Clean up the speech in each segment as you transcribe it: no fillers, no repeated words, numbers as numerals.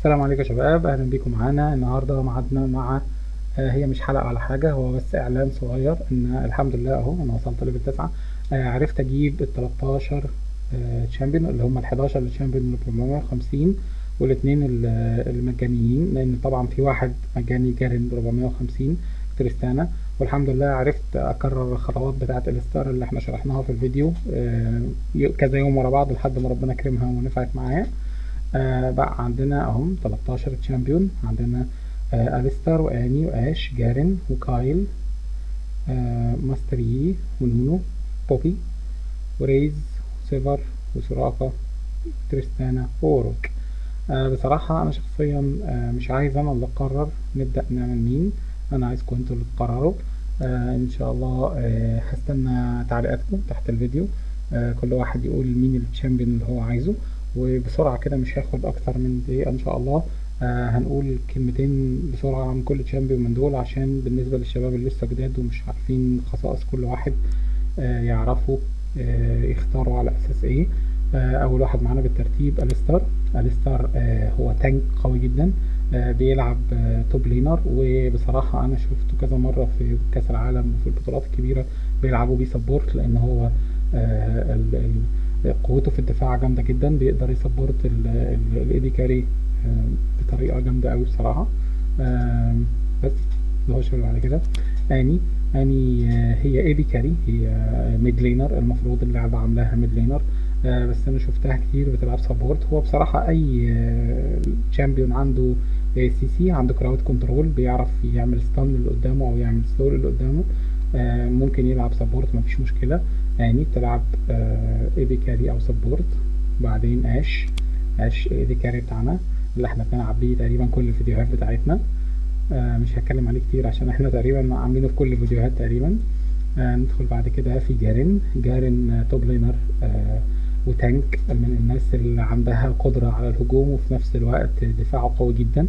السلام عليكم يا شباب، اهلا بيكم معانا النهارده. معادنا مع هي مش حلقه ولا حاجه، هو بس اعلان صغير ان الحمد لله اهو انا وصلت ليفل 9. عرفت اجيب ال 13 تشامبيون اللي هم ال 11 التشامبيون ال 450 والاثنين المجانيين، لان طبعا في واحد مجاني جارين ب 450 تريستانا. والحمد لله عرفت اكرر الخطوات بتاعه الستار اللي احنا شرحناها في الفيديو كذا يوم ورا بعض لحد ما ربنا كرمها ونفعت معايا. بقى عندنا اهم 13 تشامبيون. عندنا أليستر وآني وآش جارين وكايل، ماستر يي ونونو بوبي وريز وسيفر وسوراكا تريستانا ووروك. بصراحة أنا شخصيا مش عايز أنا اللي أقرر نبدأ نعمل مين، أنا عايزكم انتوا اللي تقرروا. إن شاء الله هستنى تعليقاتكم تحت الفيديو. كل واحد يقول مين التشامبيون اللي هو عايزه، وبسرعة كده مش هاخد أكتر من دقيقة إن شاء الله. هنقول كلمتين بسرعة عن كل تشامبيون من دول، عشان بالنسبة للشباب اللي لسه جداد ومش عارفين خصائص كل واحد يعرفوا يختاروا على أساس إيه. أول واحد معانا بالترتيب أليستر. أليستر هو تانك قوي جدا، بيلعب توب لينر، وبصراحة أنا شفته كذا مرة في كأس العالم وفي البطولات الكبيرة بيلعبوا بيه سبورت، لأن هو قوته في الدفاع جامدة جدا، بيقدر يسبورت الايدي كاري بطريقة جامدة أوي بصراحة. بس نخش بعد كده اني هي ايدي كاري، هي ميد لينر، المفروض اللعبة عاملاها ميد لينر، بس انا شفتها كتير بتلعب سبورت. هو بصراحة اي تشامبيون عنده سي سي، عنده كراود كنترول، بيعرف يعمل ستان اللي قدامه او يعمل سلو اللي قدامه، ممكن يلعب سبورت مفيش مشكلة. يعني بتلعب ايدي كاري او سبورت. بعدين اش ايدي كاري بتاعنا اللي احنا بنلعب بيه تقريبا كل الفيديوهات بتاعتنا. مش هتكلم عليه كتير عشان احنا تقريبا عاملينه في كل الفيديوهات تقريبا. ندخل بعد كده في جارين توب لينر وتانك، من الناس اللي عندها قدرة على الهجوم وفي نفس الوقت دفاعه قوي جدا.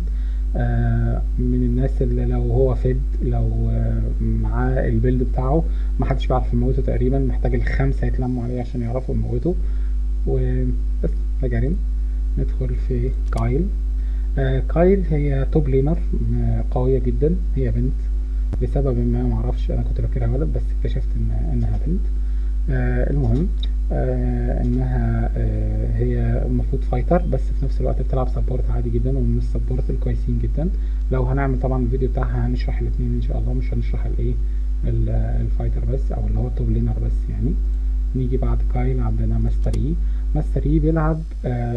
من الناس اللي لو هو فيد، لو معاه البيلد بتاعه محدش بيعرف يموته تقريبا، محتاج الخمسة يتلموا عليه عشان يعرفوا يموته. وبس ده جارين. ندخل في كايل. كايل هي توب لينر قوية جدا، هي بنت لسبب ما معرفش، انا كنت فاكرها ولد بس اكتشفت انها بنت. المهم انها هي المفروض فايتر، بس في نفس الوقت بتلعب سبورت عادي جدا، ومن السبورت الكويسين جدا. لو هنعمل طبعا الفيديو بتاعها هنشرح الاثنين ان شاء الله، مش هنشرح الايه الفايتر بس او اللي هو التوب لينر بس يعني. نيجي بعد كايل عندنا ماستر يي بيلعب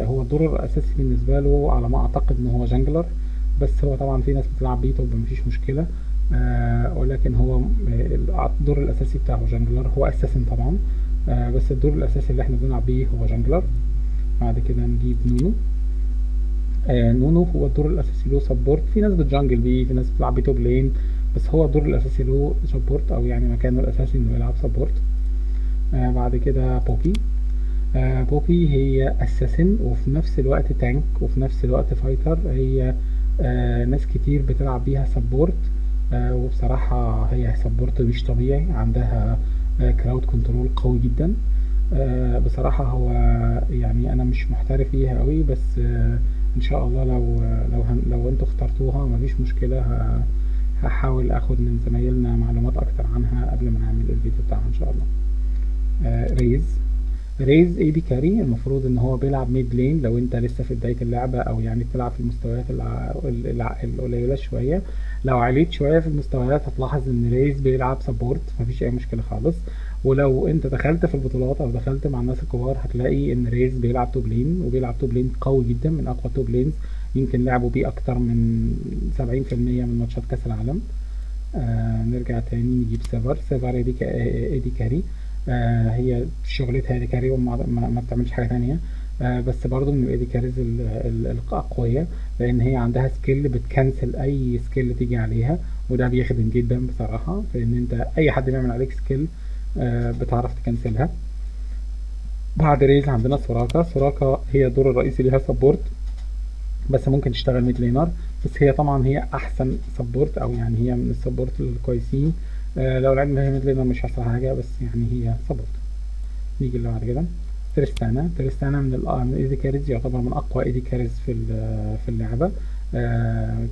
هو الدور الاساسي بالنسبه له على ما اعتقد ان هو جانجلر، بس هو طبعا في ناس بتلعب بيه توب مفيش مشكله. ولكن هو الدور الاساسي بتاعه جانجلر، هو اساسن طبعا، بس الدور الاساسي اللي احنا بنلعب بيه هو جانجلر. بعد كده نجيب نونو. نونو هو الدور الاساسي له سبورت، في ناس بتجانجل بيه، في ناس بتلعب بيه توب لين، بس هو الدور الاساسي له سبورت، او يعني مكانه الاساسي انه يلعب سبورت. بعد كده بوبي. بوبي هي اساسن وفي نفس الوقت تانك وفي نفس الوقت فايتر. هي ناس كتير بتلعب بيها سبورت، وبصراحة هي سبورت مش طبيعي، عندها كراود كنترول قوي جدا. بصراحة هو يعني انا مش محترف فيها قوي، بس ان شاء الله لو انتوا اخترتوها مفيش مشكلة. هحاول اخد من زمايلنا معلومات اكتر عنها قبل ما نعمل الفيديو بتاعها ان شاء الله. ريز اي دي كاري، المفروض ان هو بيلعب ميد لين لو انت لسه في بداية اللعبة، او يعني بتلعب في المستويات القليلة شوية. لو عليت شوية في المستويات هتلاحظ ان ريز بيلعب سبورت مفيش اي مشكلة خالص. ولو انت دخلت في البطولات او دخلت مع الناس الكبار هتلاقي ان ريز بيلعب توب لين، وبيلعب توب لين قوي جدا، من اقوى توب لينز، يمكن لعبوا بيه اكتر من 70% من ماتشات كاس العالم. نرجع تاني نجيب سيفر ايدي كاري. هي شغلتها ايدي كاري وما بتعملش حاجة تانية. بس برضو من الايدي كاريز الأقوية، لأن هي عندها سكيل بتكنسل أي سكيل تيجي عليها، وده بيخدم جدا بصراحة، لأن انت أي حد بيعمل عليك سكيل بتعرف تكنسلها. بعد ريز عندنا سوراكا هي الدور الرئيسي ليها سبورت، بس ممكن تشتغل ميد لينر، بس هي طبعا هي احسن سبورت، او يعني هي من السبورت الكويسين. لو لعبنا هي ميد لينر مش هيحصل حاجه، بس يعني هي سبورت. نيجي اللي بعد كده تريستانا من الايدي كاريز، يعتبر من اقوى ايدي كاريز في اللعبة.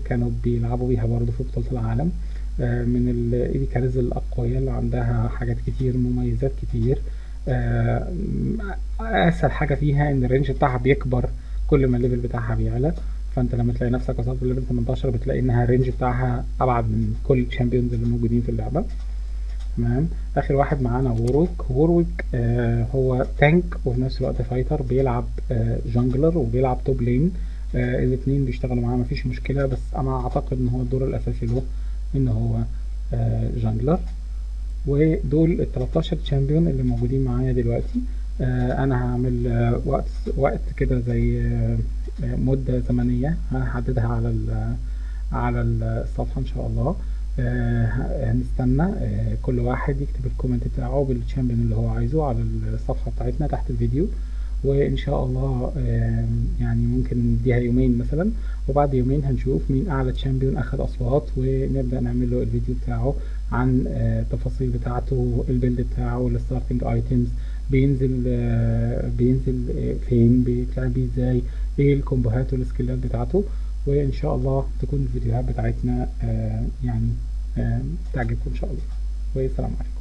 كانوا بيلعبوا بيها برضه في بطولة العالم. من الايدي كاريز الاقوية اللي عندها حاجات كتير، مميزات كتير. آه، اسهل حاجة فيها ان الرينج بتاعها بيكبر كل ما الليفل بتاعها بيعلى. فانت لما تلاقي نفسك وصلت لليفل 18 بتلاقي انها الرينج بتاعها ابعد من كل الشامبيونز اللي موجودين في اللعبة. تمام. اخر واحد معانا وورويك. هو تانك وفي نفس الوقت فايتر، بيلعب جانجلر وبيلعب توب لين. الاتنين بيشتغلوا معاه مفيش مشكلة، بس انا اعتقد ان هو الدور الاساسي له ان هو جانجلر. ودول ال 13 تشامبيون اللي موجودين معايا دلوقتي. انا هعمل وقت كده زي مدة زمنية هحددها على الصفحة ان شاء الله. هنستنى كل واحد يكتب الكومنت بتاعه بالتشامبيون اللي هو عايزه على الصفحة بتاعتنا تحت الفيديو. وان شاء الله يعني ممكن نديها يومين مثلا، وبعد يومين هنشوف مين اعلى تشامبيون اخد اصوات، ونبدأ نعمل له الفيديو بتاعه عن التفاصيل بتاعته، البيلد بتاعه، الستارتنج ايتمز، بينزل فين، بيتلعب بيه ازاي، ايه الكومبوهات والسكيلات بتاعته. وان شاء الله تكون الفيديوهات بتاعتنا يعني تعجبكم ان شاء الله. والسلام عليكم.